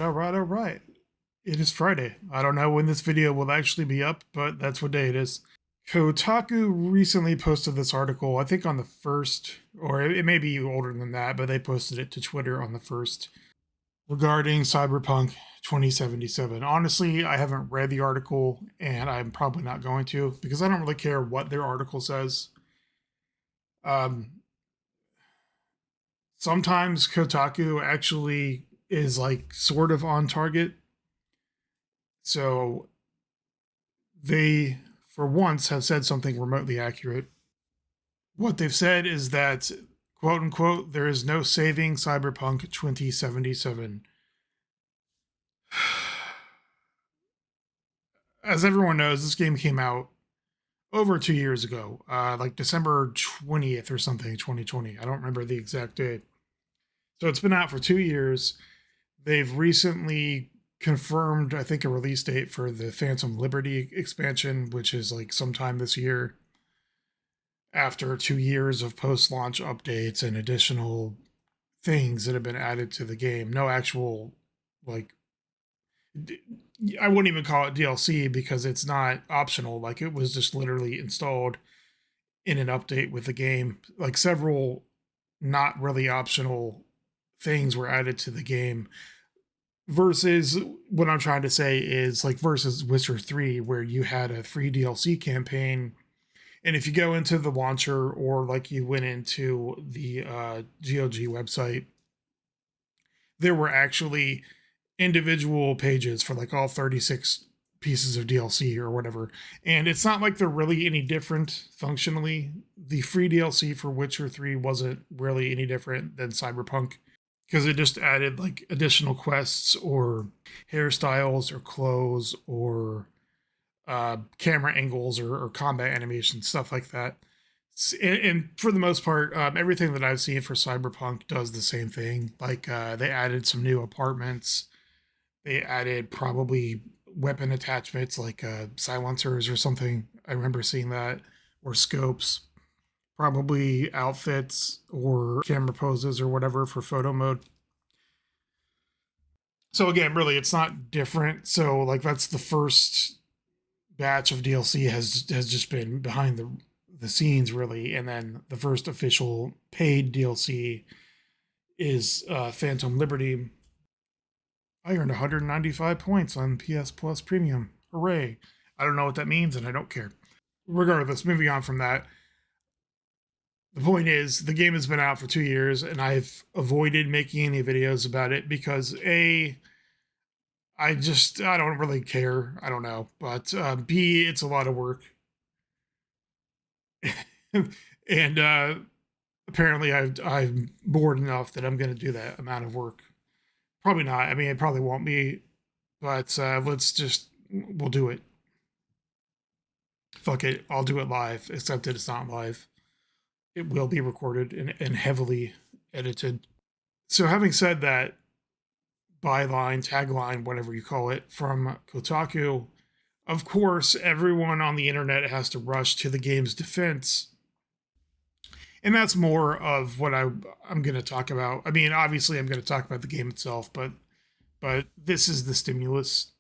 All right. It is Friday. I don't know when this video will actually be up, but that's what day it is. Kotaku recently posted this article, I think on the 1st, or it may be older than that, but they posted it to Twitter on the 1st regarding Cyberpunk 2077. Honestly, I haven't read the article, and I'm probably not going to, because I don't really care what their article says. Sometimes Kotaku actually is like sort of on target. So they, for once, have said something remotely accurate. What they've said is that, quote unquote, there is no saving Cyberpunk 2077. As everyone knows, this game came out over 2 years ago, like December 20th or something, 2020. I don't remember the exact date. So it's been out for 2 years. They've recently confirmed, I think, a release date for the Phantom Liberty expansion, which is like sometime this year, after 2 years of post-launch updates and additional things that have been added to the game. No actual, like, I wouldn't even call it DLC because it's not optional. Like, it was just literally installed in an update with the game. Like, several not really optional things were added to the game, versus what I'm trying to say is like versus Witcher 3, where you had a free DLC campaign, and if you go into the launcher or like you went into the GOG website, there were actually individual pages for like all 36 pieces of DLC or whatever. And it's not like they're really any different functionally. The free DLC for Witcher 3 wasn't really any different than Cyberpunk, because it just added like additional quests or hairstyles or clothes or camera angles or combat animations, stuff like that. And for the most part, everything that I've seen for Cyberpunk does the same thing. Like they added some new apartments. They added probably weapon attachments like silencers or something. I remember seeing that, or scopes. Probably outfits or camera poses or whatever for photo mode. So again, really, it's not different. So like that's the first batch of DLC has just been behind the scenes, really, and then the first official paid DLC is Phantom Liberty. I earned 195 points on PS Plus Premium. Hooray! I don't know what that means, and I don't care. Regardless, moving on from that. The point is, the game has been out for 2 years, and I've avoided making any videos about it because I don't really care. I don't know. But B, it's a lot of work. And apparently I'm bored enough that I'm going to do that amount of work. Probably not. I mean, it probably won't be. But we'll do it. Fuck it. I'll do it live, except that it's not live. It will be recorded and heavily edited. So having said that, byline, tagline, whatever you call it, from Kotaku, of course, everyone on the internet has to rush to the game's defense. And that's more of what I'm going to talk about. I mean, obviously, I'm going to talk about the game itself, but this is the stimulus.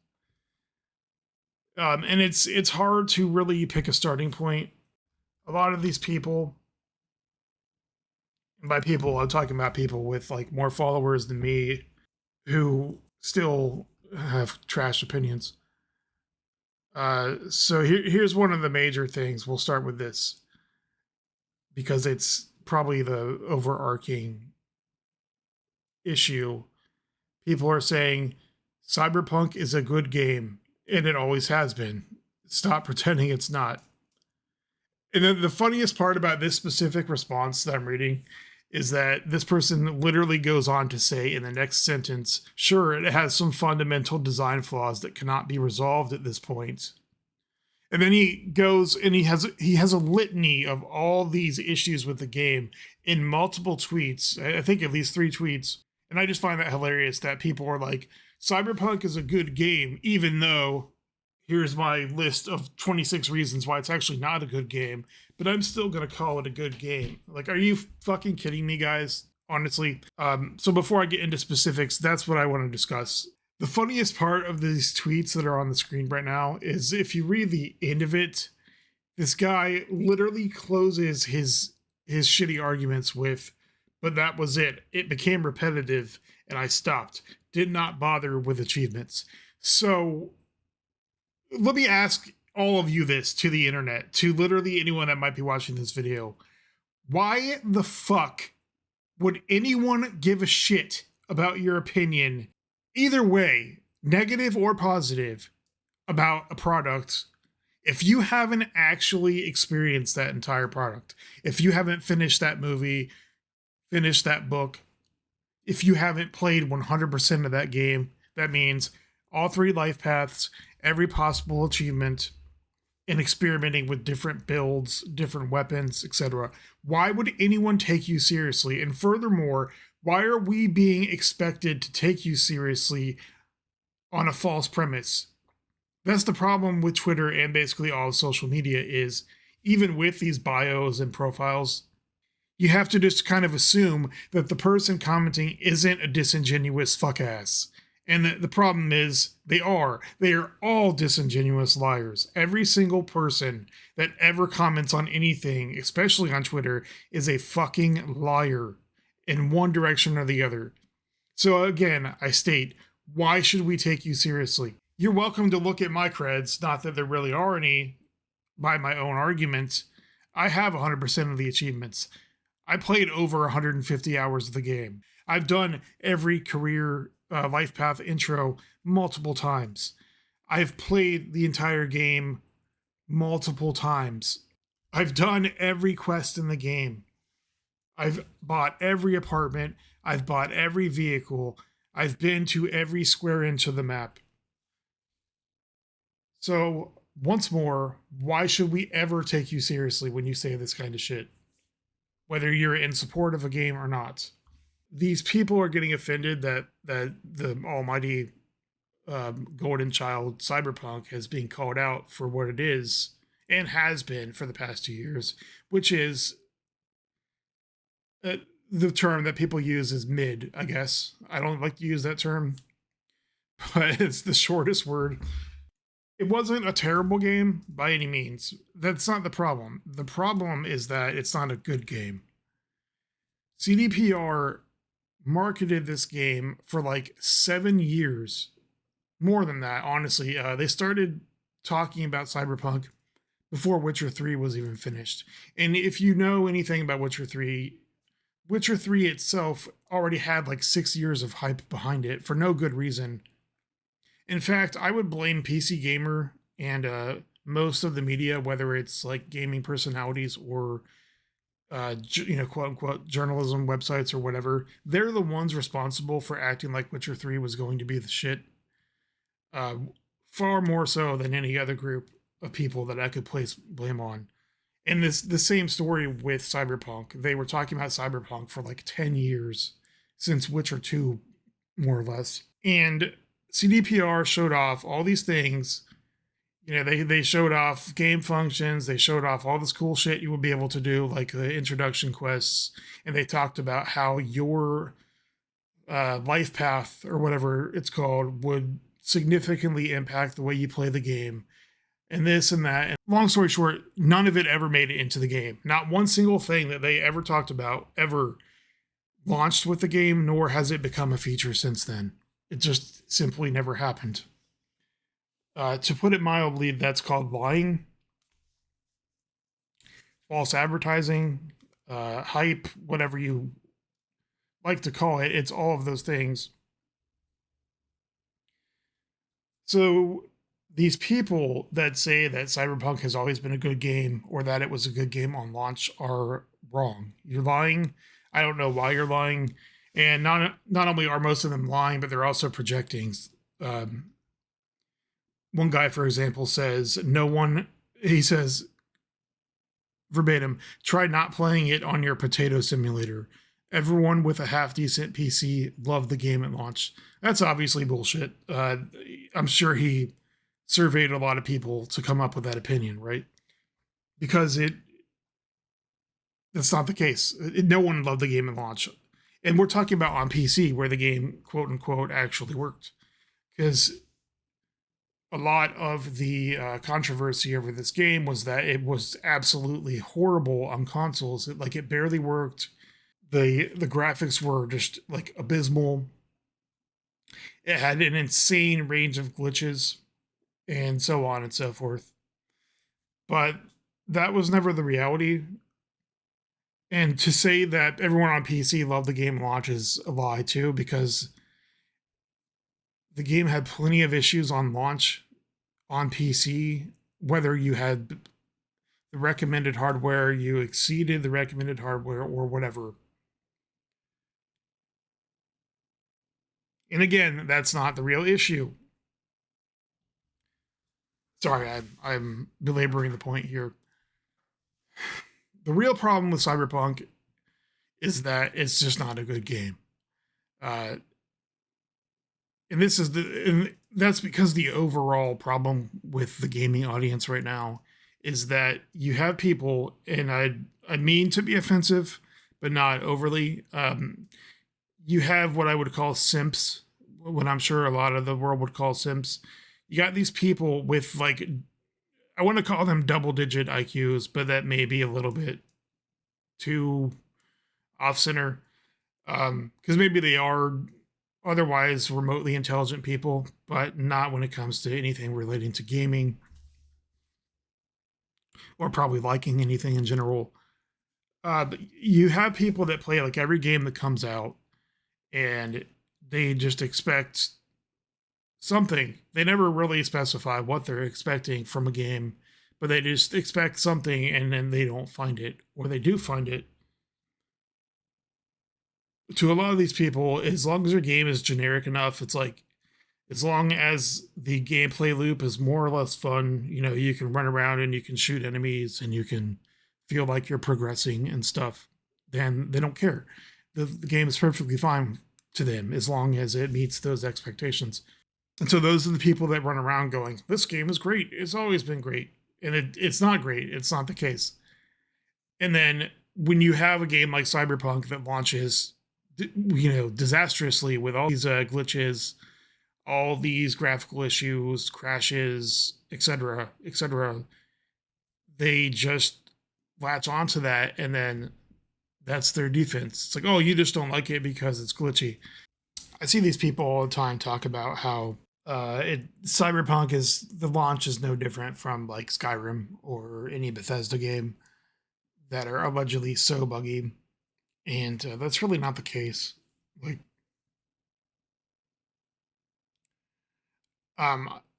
And it's hard to really pick a starting point. A lot of these people, and by people, I'm talking about people with like more followers than me, who still have trash opinions. So here's one of the major things. We'll start with this, because it's probably the overarching issue. People are saying Cyberpunk is a good game, and it always has been. Stop pretending it's not. And then the funniest part about this specific response that I'm reading is that this person literally goes on to say in the next sentence, sure, it has some fundamental design flaws that cannot be resolved at this point. And then he goes and he has a litany of all these issues with the game in multiple tweets. I think at least 3 tweets. And I just find that hilarious that people are like, Cyberpunk is a good game, even though here's my list of 26 reasons why it's actually not a good game, but I'm still going to call it a good game. Like, are you fucking kidding me, guys? Honestly. So before I get into specifics, that's what I want to discuss. The funniest part of these tweets that are on the screen right now is if you read the end of it, this guy literally closes his shitty arguments with, but that was it. It became repetitive and I stopped. Did not bother with achievements. So let me ask all of you this, to the internet, to literally anyone that might be watching this video. Why the fuck would anyone give a shit about your opinion, either way, negative or positive, about a product if you haven't actually experienced that entire product? If you haven't finished that movie, finished that book, if you haven't played 100% of that game, that means all 3 life paths, every possible achievement, and experimenting with different builds, different weapons, etc. Why would anyone take you seriously? And furthermore, why are we being expected to take you seriously on a false premise? That's the problem with Twitter and basically all of social media is, even with these bios and profiles, you have to just kind of assume that the person commenting isn't a disingenuous fuck-ass. And the problem is, they are. They are all disingenuous liars. Every single person that ever comments on anything, especially on Twitter, is a fucking liar in one direction or the other. So again, I state, why should we take you seriously? You're welcome to look at my creds, not that there really are any, by my own argument. I have 100% of the achievements. I played over 150 hours of the game. I've done every career life path intro multiple times. I've played the entire game multiple times. I've done every quest in the game. I've bought every apartment. I've bought every vehicle. I've been to every square inch of the map. So, once more, why should we ever take you seriously when you say this kind of shit? Whether you're in support of a game or not. These people are getting offended that the almighty golden child Cyberpunk is being called out for what it is and has been for the past 2 years, which is the term that people use is mid, I guess. I don't like to use that term, but it's the shortest word. It wasn't a terrible game by any means. That's not the problem. The problem is that it's not a good game. CDPR marketed this game for like 7 years. More than that, honestly. They started talking about Cyberpunk before Witcher 3 was even finished. And if you know anything about Witcher 3, Witcher 3 itself already had like 6 years of hype behind it for no good reason. In fact, I would blame PC Gamer and most of the media, whether it's like gaming personalities or quote unquote journalism websites or whatever. They're the ones responsible for acting like Witcher 3 was going to be the shit. Far more so than any other group of people that I could place blame on. And the same story with Cyberpunk. They were talking about Cyberpunk for like 10 years since Witcher 2, more or less. And CDPR showed off all these things. You know, they showed off game functions. They showed off all this cool shit you would be able to do, like the introduction quests. And they talked about how your life path, or whatever it's called, would significantly impact the way you play the game. And this and that. And long story short, none of it ever made it into the game. Not one single thing that they ever talked about ever launched with the game, nor has it become a feature since then. It just simply never happened. To put it mildly, that's called lying, false advertising, hype, whatever you like to call it. It's all of those things. So these people that say that Cyberpunk has always been a good game or that it was a good game on launch are wrong. You're lying. I don't know why you're lying. And not only are most of them lying, but they're also projecting. One guy, for example, says, he says verbatim, try not playing it on your potato simulator. Everyone with a half-decent PC loved the game at launch. That's obviously bullshit. I'm sure he surveyed a lot of people to come up with that opinion, right? Because that's not the case. No one loved the game at launch. And we're talking about on PC, where the game, quote unquote, actually worked. because a lot of the controversy over this game was that it was absolutely horrible on consoles. It barely worked. The graphics were just like abysmal. It had an insane range of glitches and so on and so forth. But that was never the reality. And to say that everyone on PC loved the game launch is a lie too, because the game had plenty of issues on launch on PC, whether you had the recommended hardware, you exceeded the recommended hardware, or whatever. And again, that's not the real issue. Sorry, I'm belaboring the point here. The real problem with Cyberpunk is that it's just not a good game. Uh, and that's because the overall problem with the gaming audience right now is that you have people, and I mean to be offensive, but not overly. You have what I would call simps, what I'm sure a lot of the world would call simps. You got these people with, like, I want to call them double digit IQs, but that may be a little bit too off center. Because maybe they are otherwise remotely intelligent people, but not when it comes to anything relating to gaming or probably liking anything in general. But you have people that play like every game that comes out, and they just expect something. They never really specify what they're expecting from a game, but they just expect something, and then they don't find it, or they do find it. To a lot of these people, as long as your game is generic enough, it's like, as long as the gameplay loop is more or less fun, you can run around and you can shoot enemies and you can feel like you're progressing and stuff, then they don't care. The game is perfectly fine to them as long as it meets those expectations. And so those are the people that run around going, this game is great. It's always been great. And it's not great. It's not the case. And then when you have a game like Cyberpunk that launches, disastrously with all these glitches, all these graphical issues, crashes, etc., etc., they just latch onto that, and then that's their defense. It's like, oh, you just don't like it because it's glitchy. I see these people all the time talk about how Cyberpunk is, the launch is no different from like Skyrim or any Bethesda game that are allegedly so buggy, and that's really not the case. Like,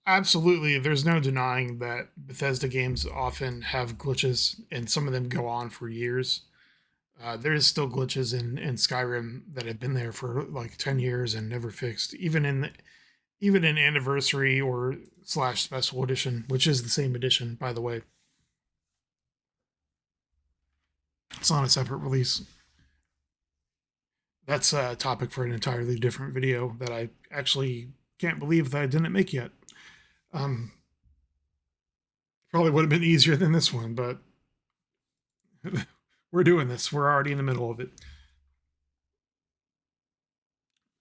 absolutely, there's no denying that Bethesda games often have glitches, and some of them go on for years. There's still glitches in Skyrim that have been there for like 10 years and never fixed, even in Anniversary or / Special Edition, which is the same edition, by the way. It's not a separate release. That's a topic for an entirely different video that I actually can't believe that I didn't make yet. Probably would have been easier than this one, but we're doing this. We're already in the middle of it.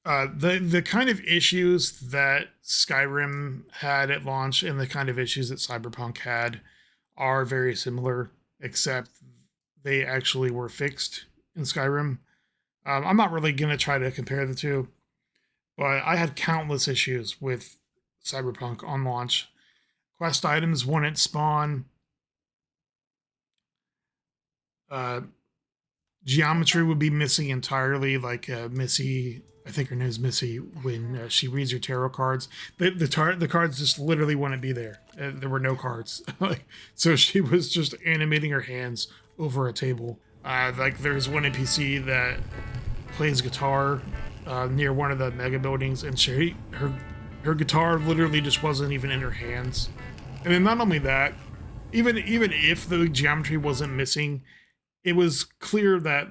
The kind of issues that Skyrim had at launch and the kind of issues that Cyberpunk had are very similar, except they actually were fixed in Skyrim. I'm not really going to try to compare the two, but I had countless issues with Cyberpunk on launch. Quest items wouldn't spawn. Geometry would be missing entirely, like Missy, I think her name is Missy, when she reads your tarot cards. The cards just literally wouldn't be there. There were no cards. So she was just animating her hands over a table. Like there's one NPC that plays guitar near one of the mega buildings, and her guitar literally just wasn't even in her hands. And then not only that, even if the geometry wasn't missing, it was clear that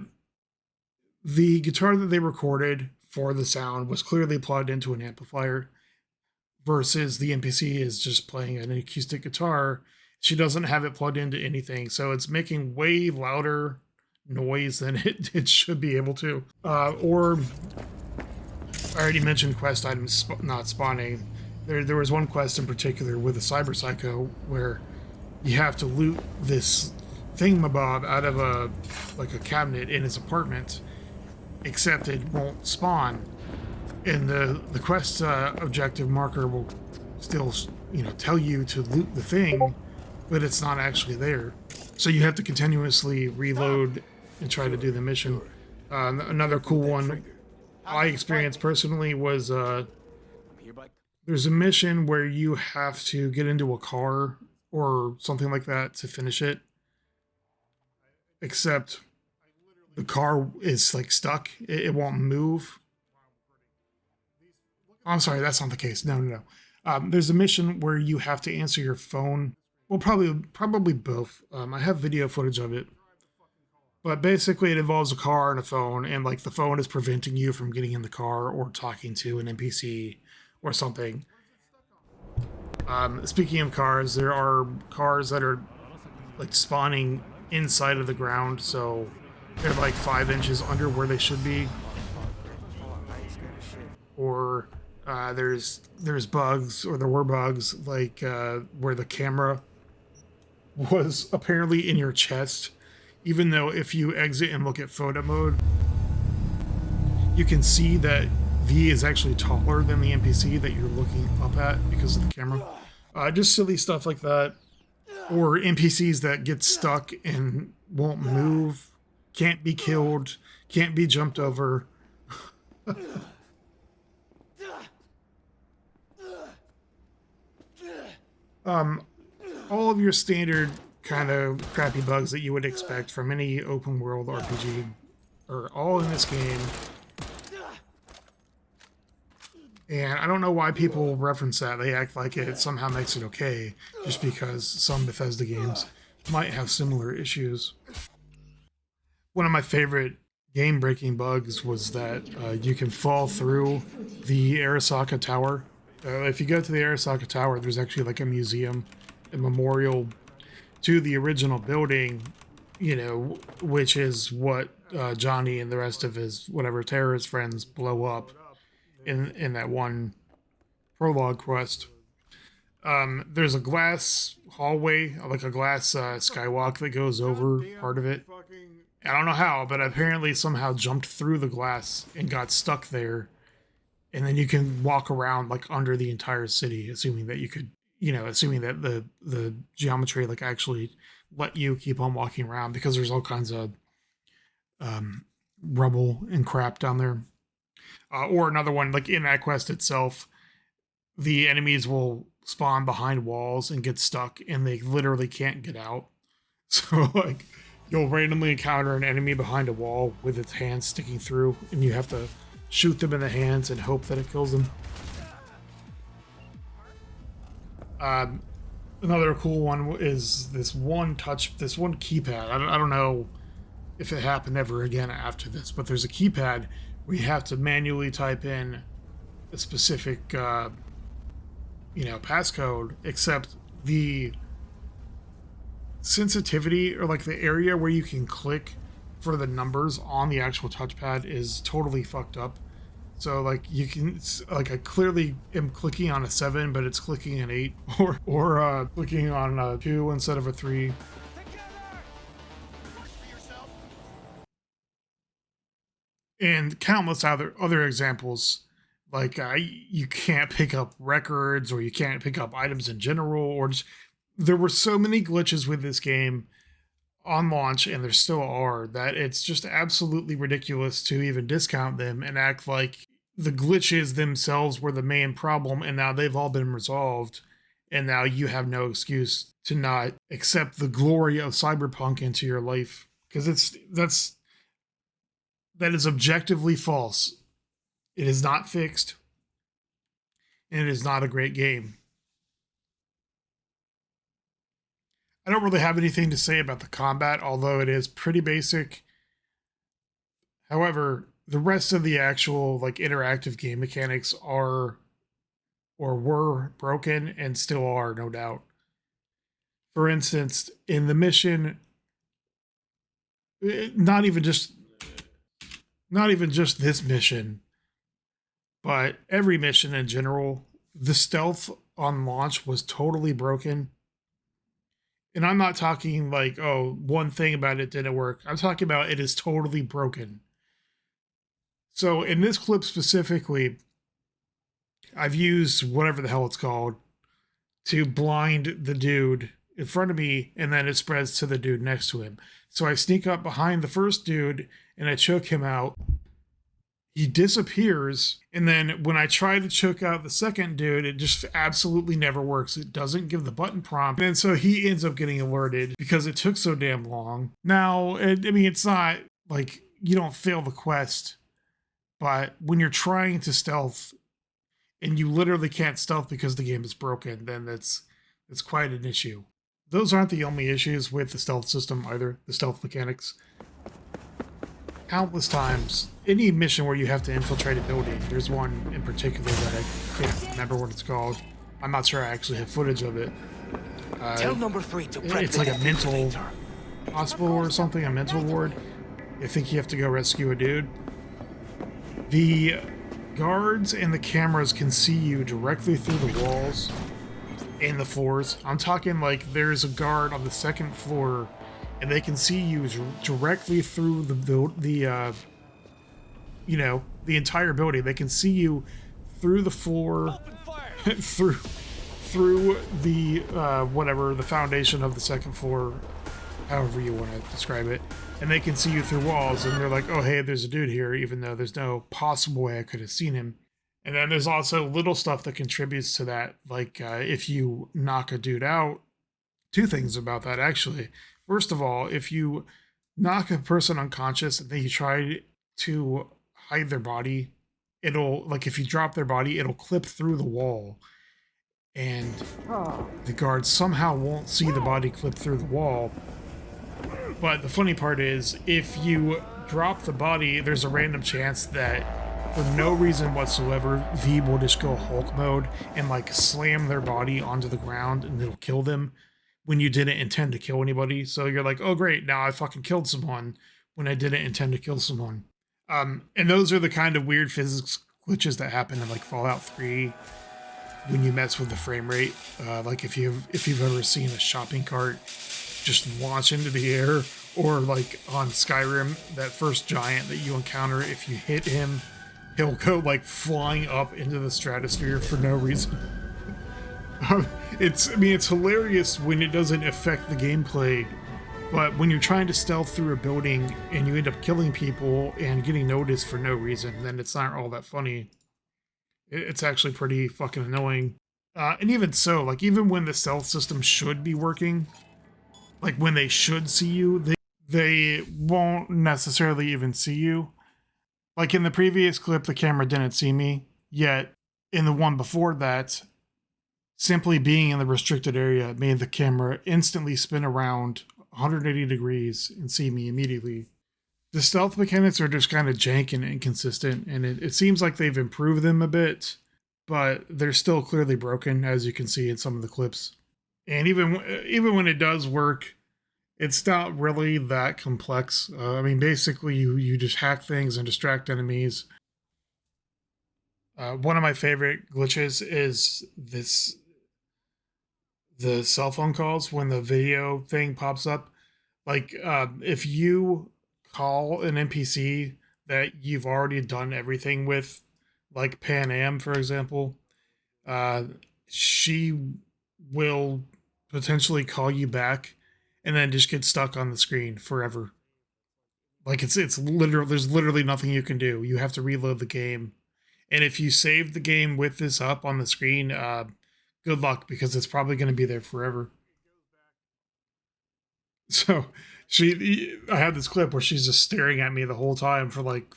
the guitar that they recorded for the sound was clearly plugged into an amplifier, versus the NPC is just playing an acoustic guitar. She doesn't have it plugged into anything, so it's making way louder noise than it should be able to. Or I already mentioned quest items not spawning. There was one quest in particular with a cyber psycho where you have to loot this thingamabob out of a cabinet in his apartment, except it won't spawn. And the quest objective marker will still tell you to loot the thing, but it's not actually there. So you have to continuously reload and try to do the mission. Another cool one I experienced personally was there's a mission where you have to get into a car or something like that to finish it, except the car is like stuck. It won't move. I'm sorry, that's not the case. No. There's a mission where you have to answer your phone. Well, probably both. I have video footage of it, but basically it involves a car and a phone, and like the phone is preventing you from getting in the car or talking to an NPC or something. Speaking of cars, there are cars that are like spawning inside of the ground, so they're like 5 inches under where they should be. Or there's bugs, or there were bugs like where the camera was apparently in your chest, even though if you exit and look at photo mode, you can see that V is actually taller than the NPC that you're looking up at because of the camera. Just silly stuff like that. Or NPCs that get stuck and won't move, can't be killed, can't be jumped over. All of your standard kind of crappy bugs that you would expect from any open world RPG are all in this game. And I don't know why people reference that. They act like it somehow makes it okay, just because some Bethesda games might have similar issues. One of my favorite game-breaking bugs was that you can fall through the Arasaka Tower. If you go to the Arasaka Tower, there's actually like a museum, a memorial to the original building, which is what Johnny and the rest of his whatever terrorist friends blow up in that one prologue quest. There's a glass hallway, like a glass skywalk that goes over part of it. I don't know how, but apparently somehow jumped through the glass and got stuck there. And then you can walk around like under the entire city, assuming that you could, assuming that the geometry like actually let you keep on walking around, because there's all kinds of rubble and crap down there. Or another one, like in that quest itself, the enemies will spawn behind walls and get stuck, and they literally can't get out. So like you'll randomly encounter an enemy behind a wall with its hands sticking through, and you have to shoot them in the hands and hope that it kills them. Another cool one is this one keypad. I don't know if it happened ever again after this, but there's a keypad where you have to manually type in a specific, passcode, except the sensitivity, or like the area where you can click for the numbers on the actual touchpad, is totally fucked up. So like you can, like I clearly am clicking on a 7, but it's clicking an 8, or clicking on a 2 instead of a 3. And countless other examples, like you can't pick up records, or you can't pick up items in general, or just, there were so many glitches with this game on launch, and there still are, that it's just absolutely ridiculous to even discount them and act like the glitches themselves were the main problem, and now they've all been resolved, and now you have no excuse to not accept the glory of Cyberpunk into your life, because that is objectively false. It is not fixed, and it is not a great game. I don't really have anything to say about the combat, although it is pretty basic. However, the rest of the actual like interactive game mechanics are, or were, broken, and still are, no doubt. For instance, in the mission, not even just this mission, but every mission in general, the stealth on launch was totally broken. And I'm not talking like, oh, one thing about it didn't work. I'm talking about it is totally broken. So in this clip specifically, I've used whatever the hell it's called to blind the dude in front of me, and then it spreads to the dude next to him. So I sneak up behind the first dude and I choke him out. He disappears, and then when I try to choke out the second dude, it just absolutely never works. It doesn't give the button prompt, and so he ends up getting alerted because it took so damn long. Now, it's not like you don't fail the quest, but when you're trying to stealth and you literally can't stealth because the game is broken, then that's quite an issue. Those aren't the only issues with the stealth system either, the stealth mechanics. Countless times, any mission where you have to infiltrate a building, there's one in particular that I can't remember what it's called. I'm not sure I actually have footage of it. Tell number 3 to prep it's like a mental hospital or something, a mental ward. I think you have to go rescue a dude. The guards and the cameras can see you directly through the walls and the floors. I'm talking like there's a guard on the second floor and they can see you directly through the entire building. They can see you through the floor, through the whatever, the foundation of the second floor, however you want to describe it. And they can see you through walls, and they're like, oh, hey, there's a dude here, even though there's no possible way I could have seen him. And then there's also little stuff that contributes to that, like if you knock a dude out. Two things about that, actually. First of all, if you knock a person unconscious and then you try to hide their body, it'll, like if you drop their body, it'll clip through the wall. And the guards somehow won't see the body clip through the wall. But the funny part is, if you drop the body, there's a random chance that for no reason whatsoever, V will just go Hulk mode and like slam their body onto the ground and it'll kill them when you didn't intend to kill anybody. So you're like, oh great, now I fucking killed someone when I didn't intend to kill someone. And those are the kind of weird physics glitches that happen in like Fallout 3 when you mess with the frame rate. Like if you've ever seen a shopping cart just launch into the air, or like on Skyrim, that first giant that you encounter, if you hit him, he'll go like flying up into the stratosphere for no reason. It's hilarious when it doesn't affect the gameplay, but when you're trying to stealth through a building and you end up killing people and getting noticed for no reason, then it's not all that funny. It's actually pretty fucking annoying. And even so, like even when the stealth system should be working, like when they should see you, they won't necessarily even see you. Like in the previous clip, the camera didn't see me, yet in the one before that, simply being in the restricted area made the camera instantly spin around 180 degrees and see me immediately. The stealth mechanics are just kind of jank and inconsistent, and it seems like they've improved them a bit, but they're still clearly broken, as you can see in some of the clips. And even when it does work, it's not really that complex. Basically, you just hack things and distract enemies. One of my favorite glitches is the cell phone calls when the video thing pops up. Like, if you call an NPC that you've already done everything with, like Pan Am, for example, she will potentially call you back and then just get stuck on the screen forever. Like it's literal. There's literally nothing you can do. You have to reload the game. And if you save the game with this up on the screen, good luck, because it's probably going to be there forever. So I had this clip where she's just staring at me the whole time for like,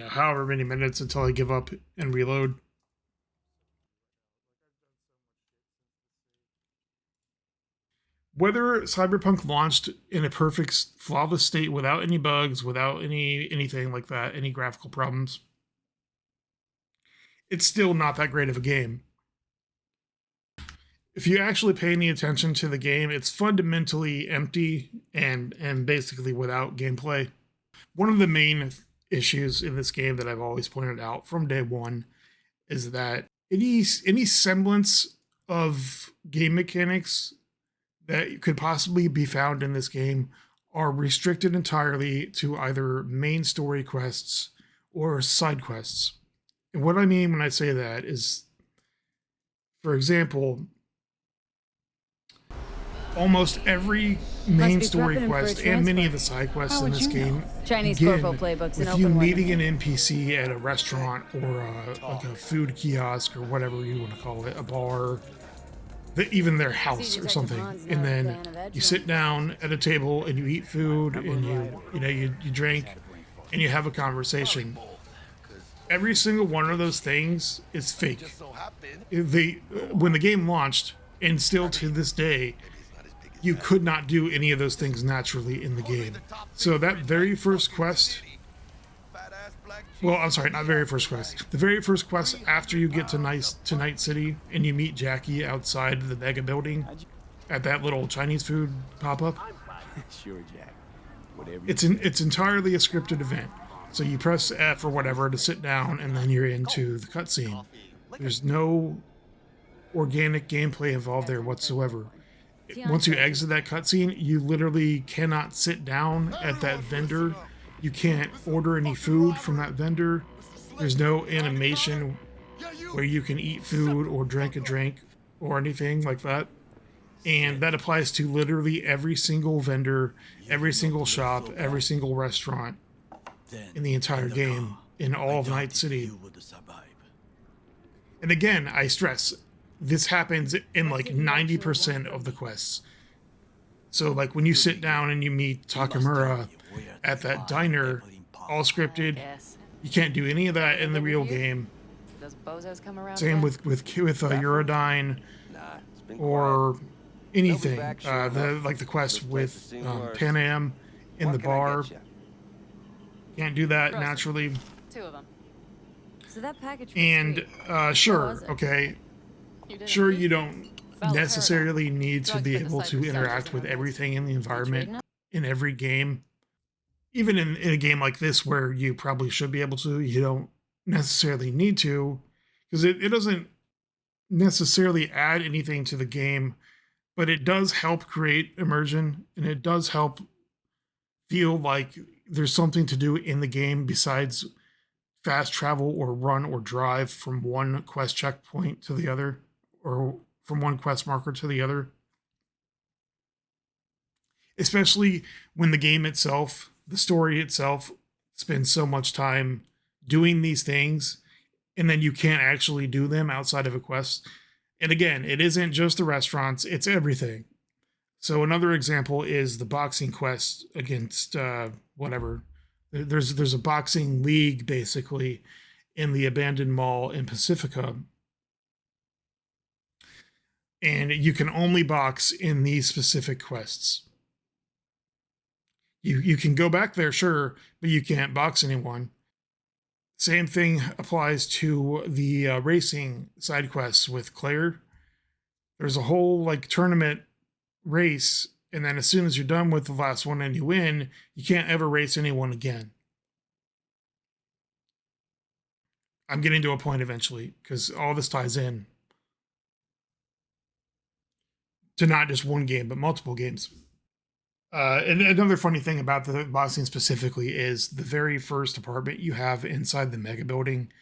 however many minutes until I give up and reload. Whether Cyberpunk launched in a perfect, flawless state without any bugs, without anything like that, any graphical problems, it's still not that great of a game. If you actually pay any attention to the game, it's fundamentally empty and basically without gameplay. One of the main issues in this game that I've always pointed out from day one is that any semblance of game mechanics that could possibly be found in this game are restricted entirely to either main story quests or side quests. And what I mean when I say that is, for example, almost every main story quest and many of the side quests in this game Chinese begin corpo playbooks with and you open meeting an NPC at a restaurant or like a food kiosk or whatever you want to call it, a bar, even their house or something, and then you sit down at a table and you eat food and you drink and you have a conversation. Every single one of those things is fake. When the game launched, and still to this day, you could not do any of those things naturally in the game. So that very first quest, well, I'm sorry, not very first quest. The very first quest after you get to Night City and you meet Jackie outside the mega building at that little Chinese food pop-up. Sure, Jack. Whatever. It's entirely a scripted event. So you press F or whatever to sit down, and then you're into the cutscene. There's no organic gameplay involved there whatsoever. Once you exit that cutscene, you literally cannot sit down at that vendor. You can't order any food from that vendor. There's no animation where you can eat food or drink a drink or anything like that. And that applies to literally every single vendor, every single shop, every single restaurant in the entire game, in all of Night City. And again, I stress, this happens in like 90% of the quests. So like when you sit down and you meet Takamura at that diner, all scripted, you can't do any of that in the real game. Same with Eurodyne or anything. Like the quest with Pan Am in the bar. Can't do that naturally. 2 of them. So that package. And sure, okay. Sure, you don't necessarily need to be able to interact with everything in the environment in every game. Even in a game like this where you probably should be able to, you don't necessarily need to, because it doesn't necessarily add anything to the game, but it does help create immersion, and it does help feel like there's something to do in the game besides fast travel or run or drive from one quest checkpoint to the other, or from one quest marker to the other. Especially when the game itself, the story itself, spends so much time doing these things, and then you can't actually do them outside of a quest. And again, it isn't just the restaurants, it's everything. So another example is the boxing quest against whatever. There's a boxing league basically in the abandoned mall in Pacifica. And you can only box in these specific quests. You can go back there, sure, but you can't box anyone. Same thing applies to the racing side quests with Claire. There's a whole like tournament race, and then as soon as you're done with the last one and you win, you can't ever race anyone again. I'm getting to a point eventually, because all this ties in to not just one game, but multiple games. And another funny thing about the boxing specifically is the very first apartment you have inside the mega building,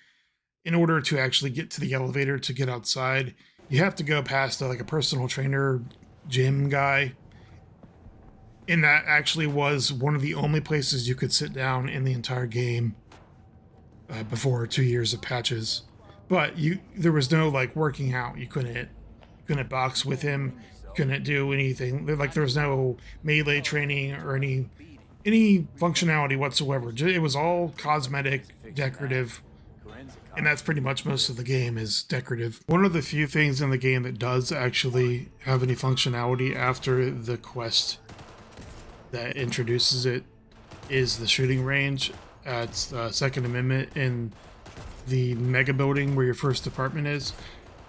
in order to actually get to the elevator to get outside, you have to go past like a personal trainer gym guy. And that actually was one of the only places you could sit down in the entire game before 2 years of patches. But there was no like working out. You couldn't box with him. Couldn't do anything. Like there was no melee training or any functionality whatsoever. It was all cosmetic, decorative, and that's pretty much most of the game is decorative. One of the few things in the game that does actually have any functionality after the quest that introduces it is the shooting range at Second Amendment in the mega building where your first apartment is.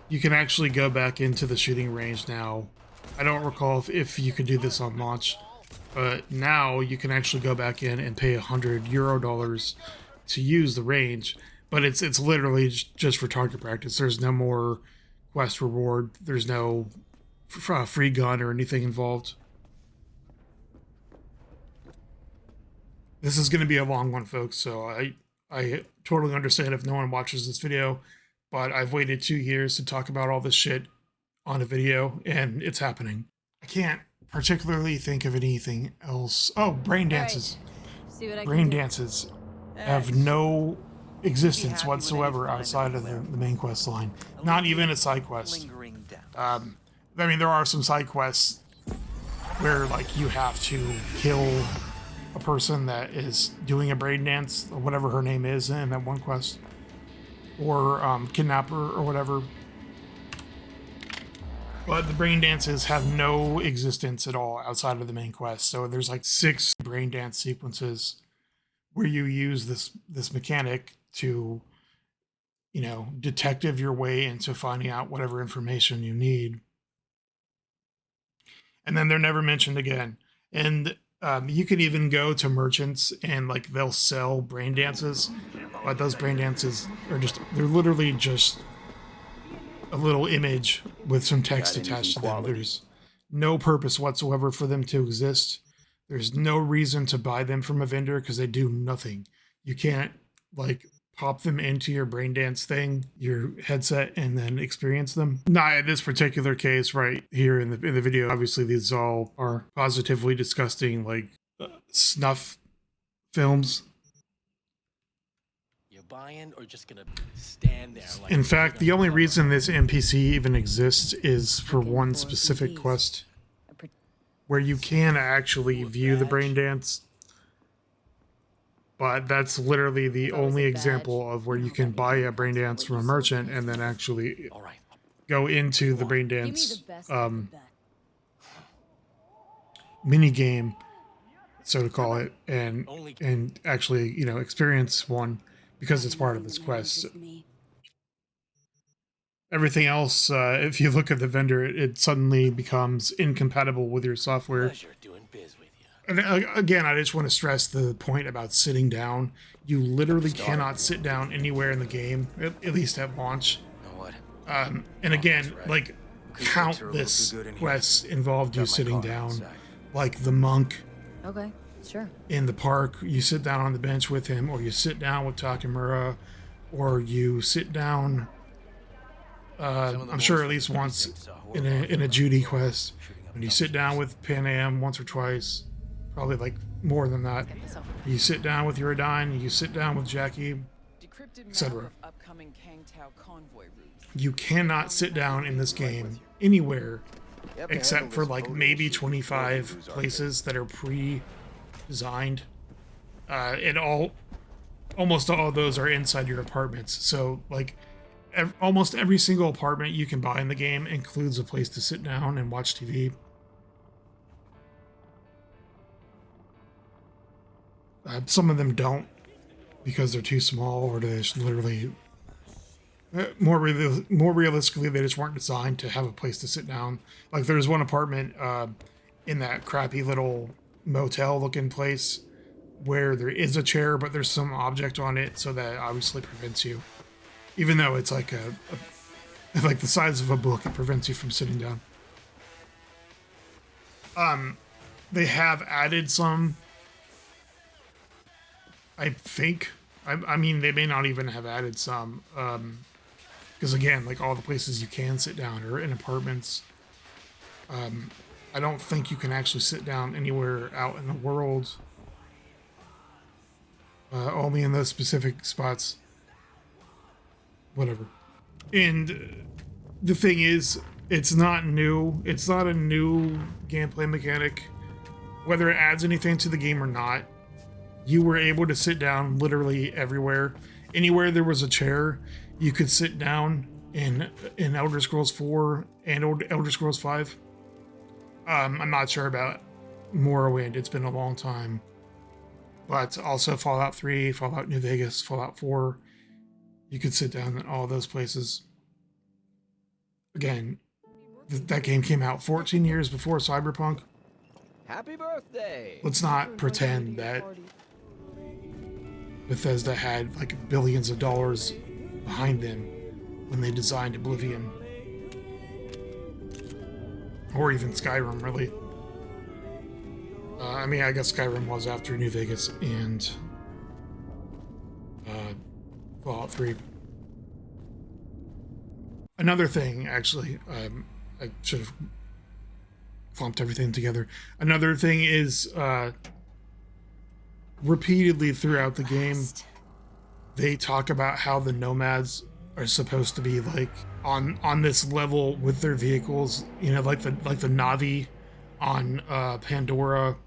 You can actually go back into the shooting range now. I don't recall if you could do this on launch, but now you can actually go back in and pay $100 Euro to use the range, but it's literally just for target practice. There's no more quest reward. There's no free gun or anything involved. This is going to be a long one, folks, so I totally understand if no one watches this video, but I've waited 2 years to talk about all this shit on a video, and it's happening. I can't particularly think of anything else. Oh, brain dances. See what I Brain can do. dances have no existence whatsoever outside of the main quest line. Not even a side quest. I mean, there are some side quests where, like, you have to kill a person that is doing a brain dance, or whatever her name is in that one quest, or kidnap her or whatever. But the brain dances have no existence at all outside of the main quest. So there's like 6 brain dance sequences where you use this mechanic to, you know, detective your way into finding out whatever information you need. And then they're never mentioned again. And you can even go to merchants and, like, they'll sell brain dances, but those brain dances are they're literally just a little image with some text attached to them. There's no purpose whatsoever for them to exist. There's no reason to buy them from a vendor because they do nothing. You can't, like, pop them into your brain dance thing, your headset, and then experience them. Not in this particular case right here in the video. Obviously, these all are positively disgusting, like, snuff films. You're buying or just gonna stand there? Like, in fact, the only reason this NPC even exists is for one specific quest where you can actually view the brain dance. But that's literally the only example of where you can buy a brain dance from a merchant and then actually go into the brain dance mini game, so to call it, and actually, you know, experience one because it's part of this quest. Everything else, if you look at the vendor, it suddenly becomes incompatible with your software. And again, I just want to stress the point about sitting down. You literally cannot sit down anywhere in the game, at least at launch. And again, like, countless quests involved you sitting down. Like the monk. Okay, sure. In the park, you sit down on the bench with him, or you sit down with Takamura, or you sit down, I'm sure at least once in a Judy quest, when you sit down with Pan Am once or twice. Probably like more than that. You sit down with Uridine, you sit down with Jackie, etc. You cannot sit down in this game anywhere except for, like, maybe 25 places that are pre-designed. And almost all of those are inside your apartments. So, like, almost every single apartment you can buy in the game includes a place to sit down and watch TV. Some of them don't because they're too small, or they just literally, more realistically, they just weren't designed to have a place to sit down. Like, there's one apartment in that crappy little motel looking place where there is a chair, but there's some object on it, so that obviously prevents you. Even though it's like like the size of a book, it prevents you from sitting down. They have added some, I think. I mean, they may not even have added some, because again, like, all the places you can sit down are in apartments. I don't think you can actually sit down anywhere out in the world. Only in those specific spots. Whatever. And the thing is, it's not new. It's not a new gameplay mechanic. Whether it adds anything to the game or not, you were able to sit down literally everywhere. Anywhere there was a chair, you could sit down in Elder Scrolls 4 and Elder Scrolls 5. I'm not sure about Morrowind. It's been a long time. But also Fallout 3, Fallout New Vegas, Fallout 4. You could sit down in all those places. Again, that game came out 14 years before Cyberpunk. Happy birthday! Let's not pretend that Bethesda had like billions of dollars behind them when they designed Oblivion. Or even Skyrim, really. I mean, I guess Skyrim was after New Vegas and Fallout 3. Another thing, actually, I should have clumped everything together. Another thing is repeatedly throughout the game, they talk about how the nomads are supposed to be like on this level with their vehicles, you know, like the Navi on Pandora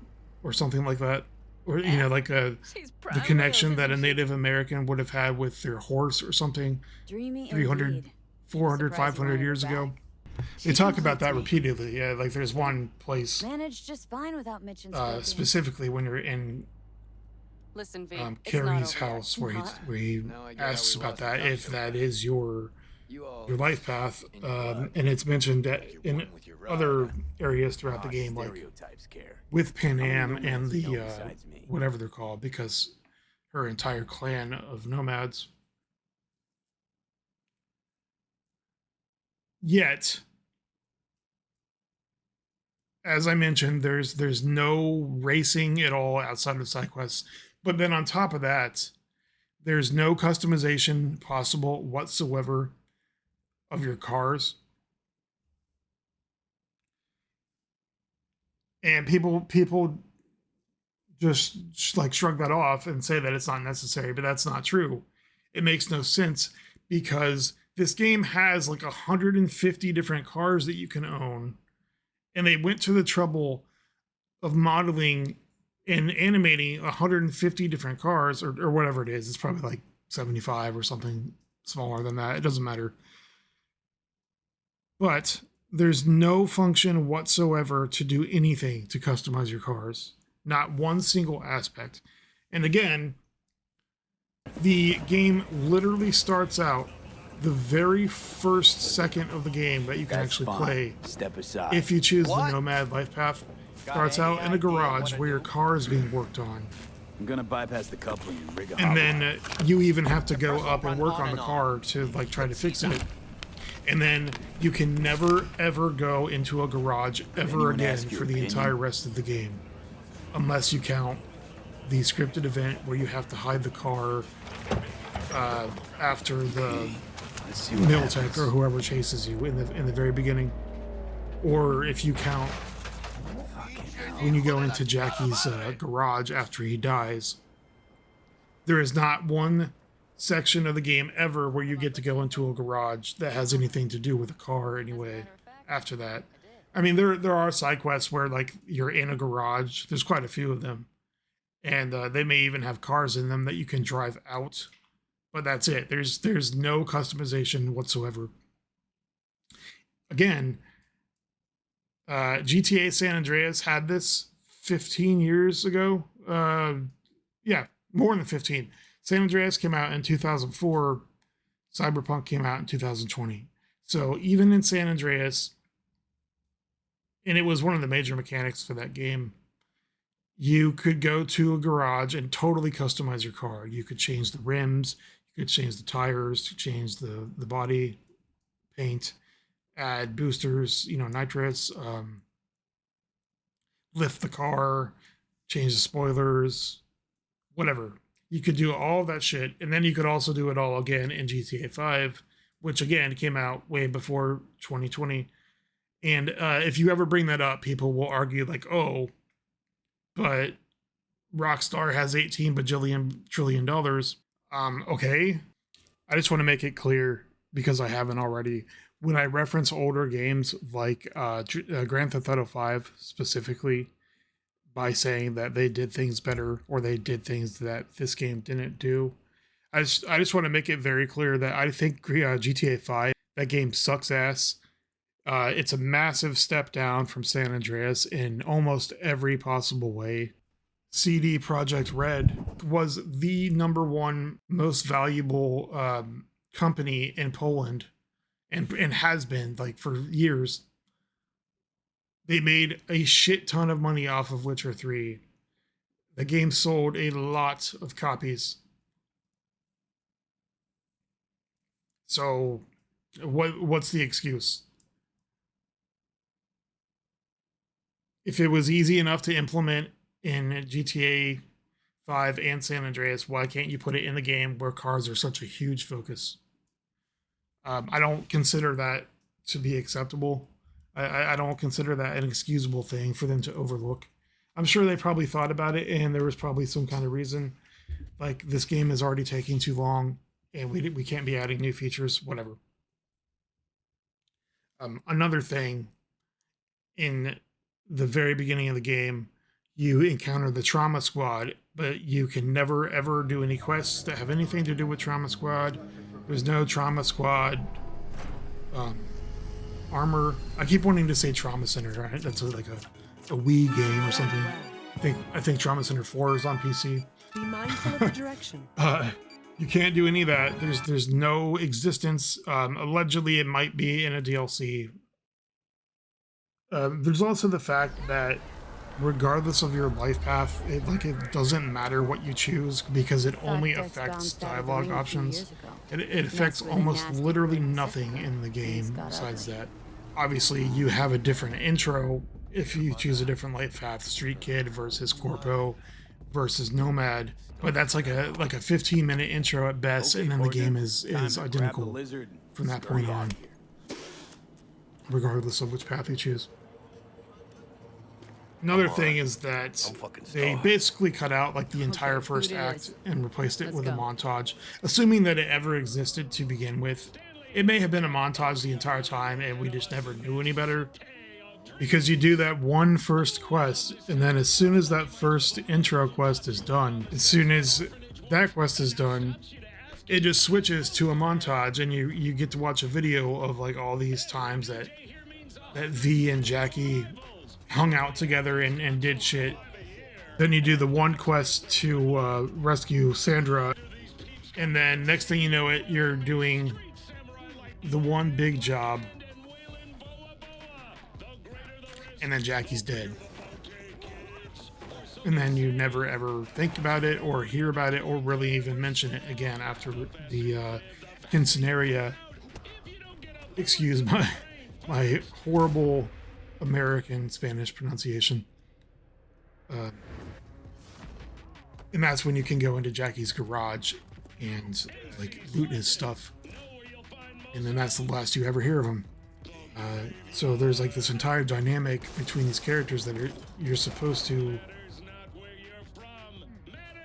or something like that, or you know, like the connection that a Native American would have had with their horse or something 300 400 500 years ago. They talk about that repeatedly. Yeah, like there's one place managed just fine without Mitch specifically when you're in Listen, V, Carrie's house where he asks about that, if that is your life path, and it's mentioned that in other areas throughout the game, like with Pan Am and the whatever they're called, because her entire clan of nomads. Yet, as I mentioned, there's no racing at all outside of side quests. But then on top of that, there's no customization possible whatsoever of your cars. And people just like shrug that off and say that it's not necessary, but that's not true. It makes no sense because this game has like 150 different cars that you can own. And they went to the trouble of modeling and animating 150 different cars or whatever it is. It's probably like 75 or something smaller than that. It doesn't matter. But there's no function whatsoever to do anything to customize your cars. Not one single aspect. And again, the game literally starts out the very first second of the game that you can actually play. Step aside. If you choose the Nomad life path, starts out in a garage where your car is being worked on. I'm gonna bypass the coupling and rig a And then you even have to go up and work on the car to like try to fix it. And then you can never ever go into a garage ever again for the entire rest of the game. Unless you count the scripted event where you have to hide the car after the Militech or whoever chases you in the very beginning. Or if you count when you go into Jackie's garage after he dies. There is not one section of the game ever where you get to go into a garage that has anything to do with a car anyway after that. I mean, there are side quests where like you're in a garage. There's quite a few of them. And they may even have cars in them that you can drive out. But that's it. There's no customization whatsoever. Again, GTA San Andreas had this 15 years ago. Yeah, more than 15. San Andreas came out in 2004. Cyberpunk came out in 2020. So even in San Andreas, and it was one of the major mechanics for that game, you could go to a garage and totally customize your car. You could change the rims, you could change the tires, change the body paint, add boosters, nitrous, lift the car, change the spoilers, whatever. You could do all that shit, and then you could also do it all again in GTA 5, which again came out way before 2020. And if you ever bring that up, people will argue like, oh, but Rockstar has 18 bajillion trillion dollars. Okay. I just want to make it clear, because I haven't already, when I reference older games like Grand Theft Auto 5 specifically, by saying that they did things better or they did things that this game didn't do, I just want to make it very clear that I think GTA 5, that game sucks ass. It's a massive step down from San Andreas in almost every possible way. CD Projekt Red was the #1 most valuable company in Poland, and has been like for years. They made a shit ton of money off of Witcher 3. The game sold a lot of copies. So what's the excuse? If it was easy enough to implement in GTA 5 and San Andreas, why can't you put it in the game where cars are such a huge focus? I don't consider that to be acceptable. I don't consider that an excusable thing for them to overlook. I'm sure they probably thought about it, and there was probably some kind of reason, like this game is already taking too long, and we can't be adding new features, whatever. Another thing, in the very beginning of the game, you encounter the Trauma Squad, but you can never ever do any quests that have anything to do with Trauma Squad. There's no Trauma Squad armor. I keep wanting to say Trauma Center, right? That's like a Wii game or something. I think Trauma Center 4 is on PC. Be mindful of the direction. You can't do any of that. There's no existence. Allegedly, it might be in a DLC. There's also the fact that regardless of your life path, it doesn't matter what you choose because it only affects dialogue options. It affects almost literally nothing in the game besides that. Obviously, you have a different intro if you choose a different life path, Street Kid versus Corpo versus Nomad, but that's like a 15-minute intro at best, and then the game is identical from that point on, regardless of which path you choose. Another thing is that they basically cut out like the entire first act and replaced it with a montage, assuming that it ever existed to begin with. It may have been a montage the entire time and we just never knew any better, because you do that one first quest, and then as soon as that first intro quest is done, as soon as that quest is done, it just switches to a montage, and you get to watch a video of like all these times that V and Jackie hung out together and did shit. Then you do the one quest to rescue Sandra, and then next thing you know you're doing the one big job, and then Jackie's dead. And then you never ever think about it or hear about it or really even mention it again after the quinceañera. Excuse my horrible American Spanish pronunciation. And that's when you can go into Jackie's garage and like loot his stuff. And then that's the last you ever hear of him. So there's like this entire dynamic between these characters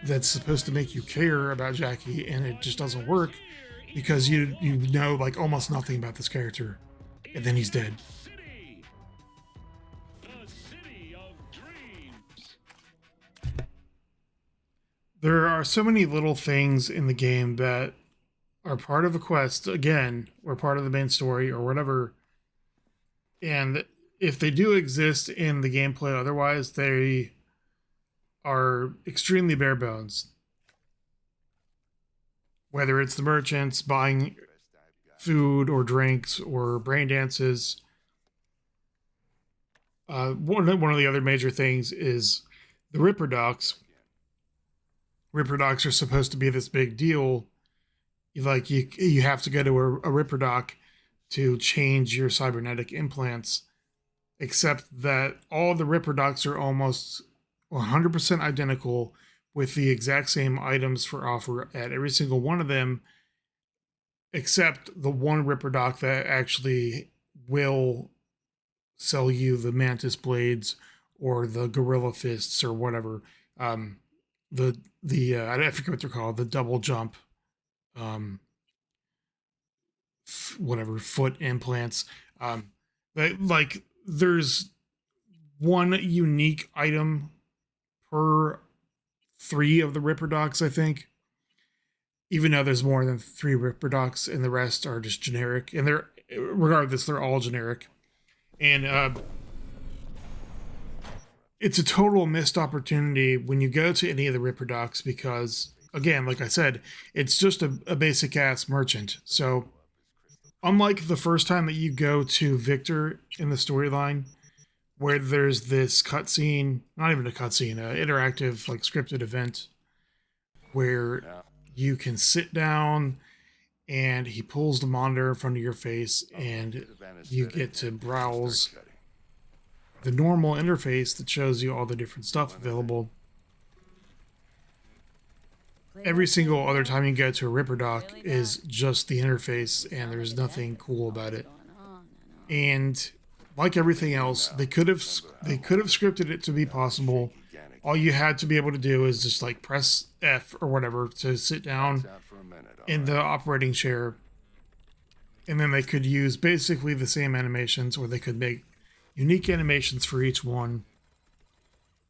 that's supposed to make you care about Jackie, and it just doesn't work because you know like almost nothing about this character, and then he's dead. There are so many little things in the game that are part of a quest, again, or part of the main story or whatever. And if they do exist in the gameplay otherwise, they are extremely bare bones. Whether it's the merchants buying food or drinks or brain dances. One of the other major things is the Ripper Docs. Ripper Docs are supposed to be this big deal. Like you have to go to a Ripper Doc to change your cybernetic implants, except that all the Ripper Docs are almost 100% identical with the exact same items for offer at every single one of them, except the one Ripper Doc that actually will sell you the Mantis Blades or the Gorilla Fists or whatever. I forget what they're called, the double jump, whatever, foot implants. Like there's one unique item per 3 of the Ripper Docs, I think. Even though there's more than 3 Ripper Docs, and the rest are just generic, and they're all generic. And it's a total missed opportunity when you go to any of the Ripper Docs because, again, like I said, it's just a basic ass merchant. So unlike the first time that you go to Victor in the storyline, where there's this cutscene, not even a cutscene, an interactive, like scripted event where you can sit down and he pulls the monitor in front of your face, and you get to browse the normal interface that shows you all the different stuff available. Every single other time you go to a Ripper dock is just the interface, and there's nothing cool about it. And like everything else, they could have scripted it to be possible. All you had to be able to do is just like press F or whatever to sit down in the operating chair, and then they could use basically the same animations, or they could make unique animations for each one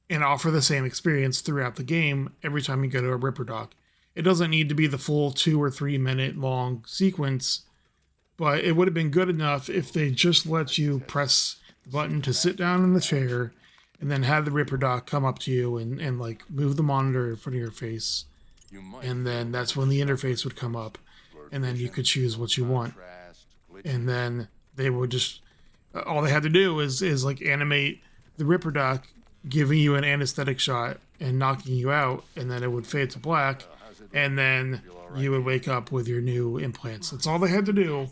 and offer the same experience throughout the game every time you go to a Ripper dock. It doesn't need to be the full 2 or 3 minute long sequence, but it would have been good enough if they just let you press the button to sit down in the chair and then have the Ripper dock come up to you and like move the monitor in front of your face. And then that's when the interface would come up, and then you could choose what you want. And then they would just, all they had to do is like animate the Ripper dock, giving you an anesthetic shot and knocking you out, and then it would fade to black, and then you would wake up with your new implants. That's all they had to do.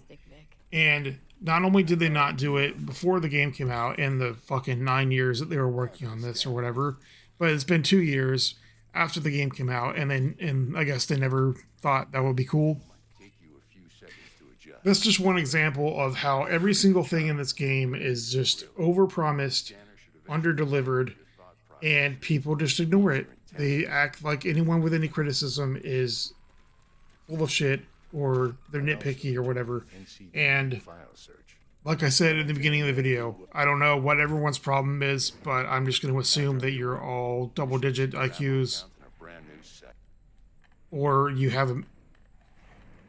And not only did they not do it before the game came out in the fucking 9 years that they were working on this or whatever, but it's been 2 years after the game came out, and I guess they never thought that would be cool. That's just one example of how every single thing in this game is just overpromised, underdelivered, and people just ignore it. They act like anyone with any criticism is full of shit, or they're nitpicky or whatever. And like I said in the beginning of the video, I don't know what everyone's problem is, but I'm just going to assume that you're all double-digit IQs, or you have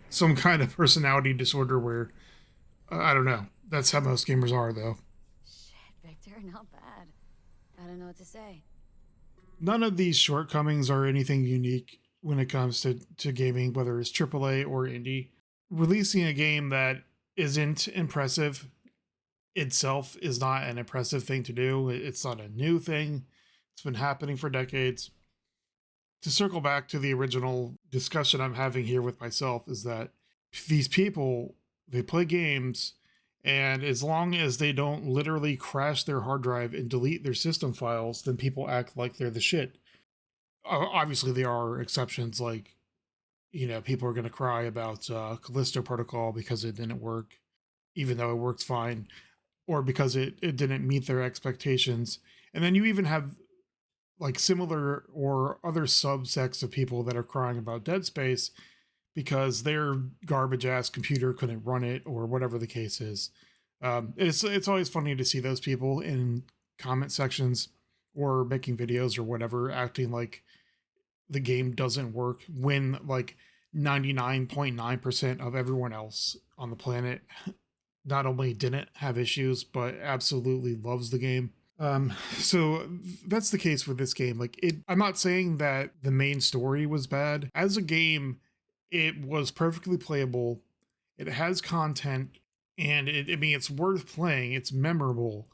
some kind of personality disorder where, I don't know. That's how most gamers are, though. Shit, Victor, not bad. I don't know what to say. None of these shortcomings are anything unique when it comes to gaming, whether it's AAA or indie. Releasing a game that isn't impressive itself is not an impressive thing to do. It's not a new thing. It's been happening for decades. To circle back to the original discussion I'm having here with myself, is that these people, they play games, and as long as they don't literally crash their hard drive and delete their system files, then people act like they're the shit. Obviously, there are exceptions, like, you know, people are going to cry about Callisto Protocol because it didn't work, even though it works fine, or because it didn't meet their expectations. And then you even have like similar or other subsects of people that are crying about Dead Space because their garbage ass computer couldn't run it, or whatever the case is. It's always funny to see those people in comment sections or making videos or whatever, acting like the game doesn't work when like 99.9% of everyone else on the planet not only didn't have issues, but absolutely loves the game. So that's the case with this game. Like, I'm not saying that the main story was bad. As a game, it was perfectly playable. It has content, and it's worth playing. It's memorable,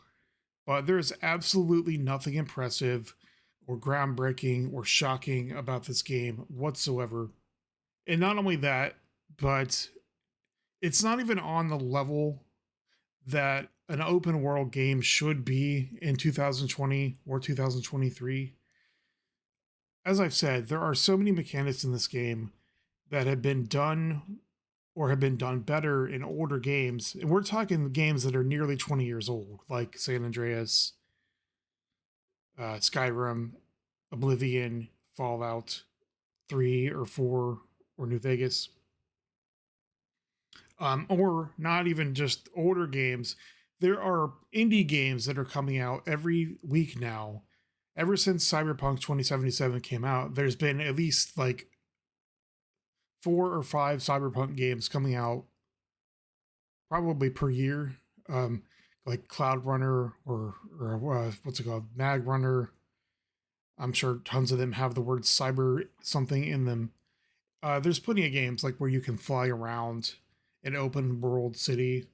but there's absolutely nothing impressive or groundbreaking or shocking about this game whatsoever. And not only that, but it's not even on the level that an open world game should be in 2020 or 2023. As I've said, there are so many mechanics in this game that have been done or have been done better in older games. And we're talking games that are nearly 20 years old, like San Andreas, Skyrim, Oblivion, Fallout 3 or 4, or New Vegas. Or not even just older games. There are indie games that are coming out every week now. Ever since Cyberpunk 2077 came out, there's been at least like 4 or 5 Cyberpunk games coming out probably per year. Like Cloud Runner or what's it called? Mag Runner. I'm sure tons of them have the word cyber something in them. There's plenty of games like where you can fly around an open world city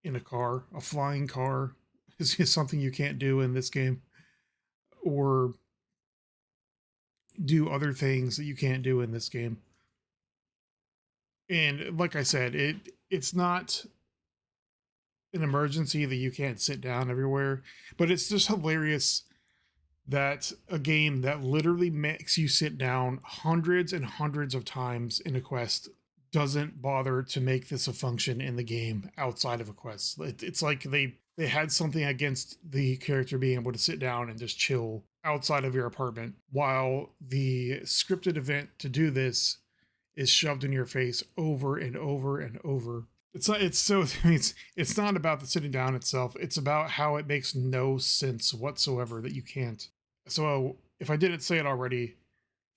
in a car. A flying car is something you can't do in this game, or do other things that you can't do in this game. And like I said, it's not an emergency that you can't sit down everywhere, but it's just hilarious that a game that literally makes you sit down hundreds and hundreds of times in a quest doesn't bother to make this a function in the game outside of a quest. It's like they had something against the character being able to sit down and just chill outside of your apartment, while the scripted event to do this is shoved in your face over and over and over. It's not about the sitting down itself. It's about how it makes no sense whatsoever that you can't. So if I didn't say it already,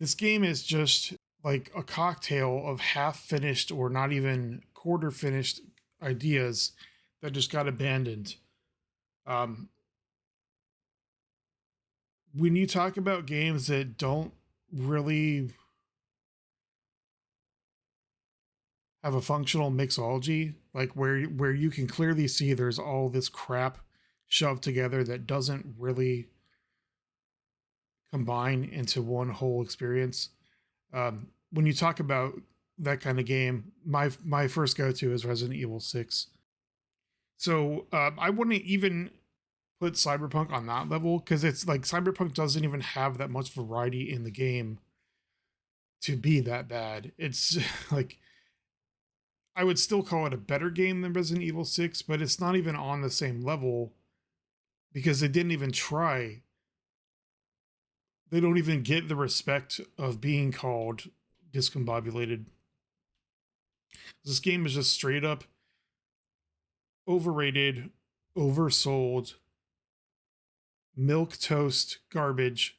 this game is just like a cocktail of half finished or not even quarter finished ideas that just got abandoned. Um, when you talk about games that don't really have a functional mixology, like where you can clearly see there's all this crap shoved together that doesn't really combine into one whole experience. When you talk about that kind of game, my first go to is Resident Evil 6. So I wouldn't even put Cyberpunk on that level, because it's like Cyberpunk doesn't even have that much variety in the game to be that bad. It's like, I would still call it a better game than Resident Evil 6, but it's not even on the same level because they didn't even try. They don't even get the respect of being called discombobulated. This game is just straight up overrated, oversold, milk toast garbage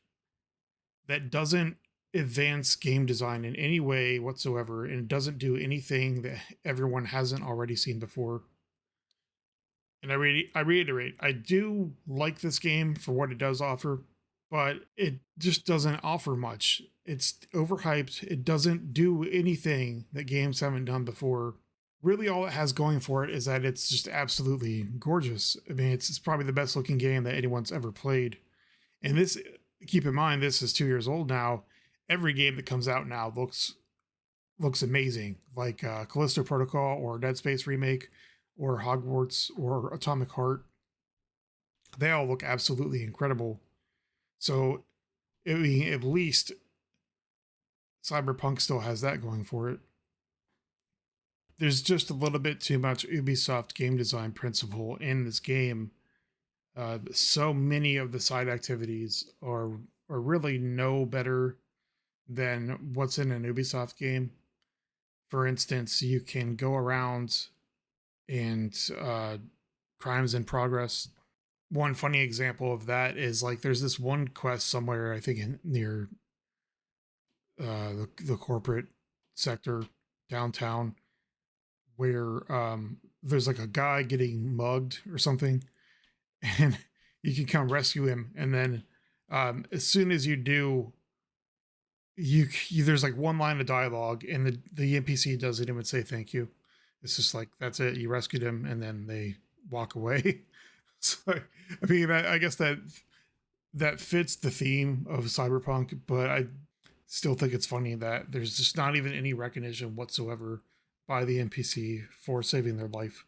that doesn't advance game design in any way whatsoever, and it doesn't do anything that everyone hasn't already seen before. And I reiterate, I do like this game for what it does offer, but it just doesn't offer much. It's overhyped. It doesn't do anything that games haven't done before. Really, all it has going for it is that it's just absolutely gorgeous. I mean, it's probably the best looking game that anyone's ever played. And this, keep in mind, this is 2 years old now. Every game that comes out now looks amazing, like Callisto Protocol or Dead Space Remake or Hogwarts or Atomic Heart. They all look absolutely incredible. So at least Cyberpunk still has that going for it. There's just a little bit too much Ubisoft game design principle in this game. So many of the side activities are really no better than what's in an Ubisoft game. For instance, you can go around and crimes in progress. One funny example of that is like there's this one quest somewhere, I think near the corporate sector downtown, where there's like a guy getting mugged or something, and you can come rescue him. And then as soon as you do, you there's like one line of dialogue, and the NPC doesn't even say thank you. It's just like, that's it. You rescued him, and then they walk away. So, I mean, I guess that fits the theme of Cyberpunk, but I still think it's funny that there's just not even any recognition whatsoever by the NPC for saving their life.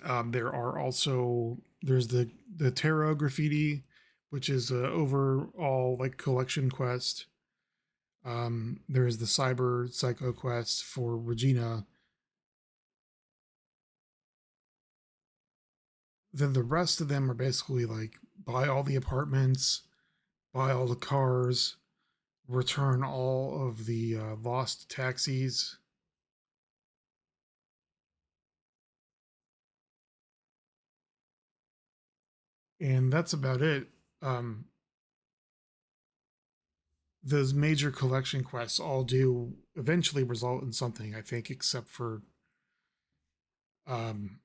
There's the tarot graffiti, which is a overall like collection quest. There's the cyber psycho quest for Regina. Then the rest of them are basically like buy all the apartments, buy all the cars, return all of the lost taxis. And that's about it. Um, those major collection quests all do eventually result in something, I think, except for um,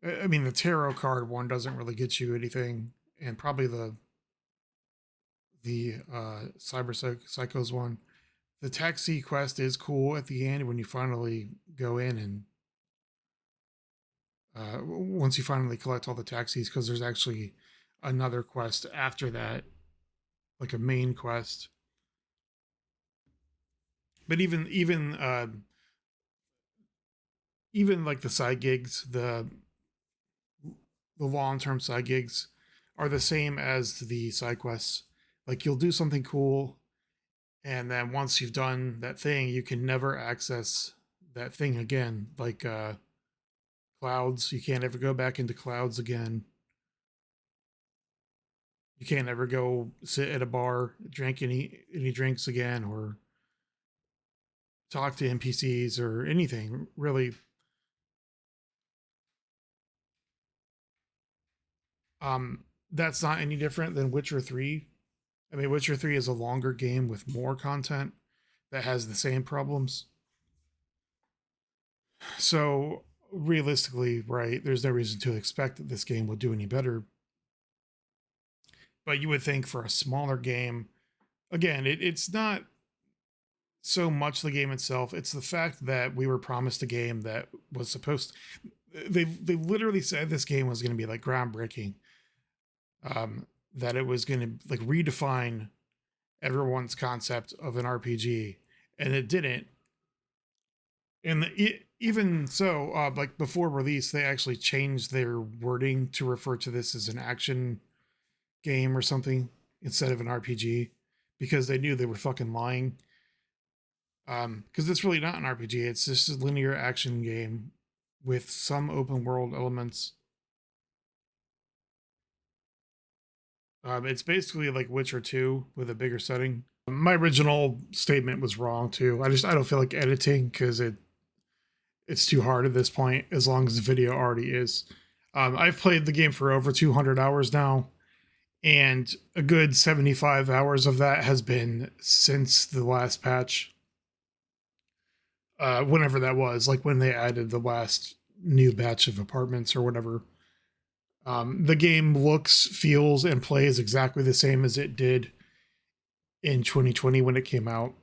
I mean, the tarot card one doesn't really get you anything, and probably the cyber psychos one. The taxi quest is cool at the end when you finally go in and once you finally collect all the taxis, because there's actually another quest after that, like a main quest. But even like the side gigs, the long-term side gigs are the same as the side quests. Like you'll do something cool, and then once you've done that thing, you can never access that thing again. Like clouds, you can't ever go back into clouds again. You can't ever go sit at a bar, drink any drinks again, or talk to NPCs or anything really. That's not any different than Witcher 3. I mean, Witcher 3 is a longer game with more content that has the same problems. So, realistically, right, there's no reason to expect that this game will do any better. But you would think for a smaller game, again, it's not so much the game itself, it's the fact that we were promised a game that was supposed to, they literally said this game was going to be like groundbreaking. That it was going to like redefine everyone's concept of an RPG, and it didn't. And even so, like before release, they actually changed their wording to refer to this as an action game or something instead of an RPG, because they knew they were fucking lying. Because it's really not an RPG; it's just a linear action game with some open world elements. It's basically like Witcher 2 with a bigger setting. My original statement was wrong too. I don't feel like editing because it's too hard at this point, as long as the video already is. I've played the game for over 200 hours now, and a good 75 hours of that has been since the last patch. Whenever that was, like when they added the last new batch of apartments or whatever. The game looks, feels, and plays exactly the same as it did in 2020 when it came out.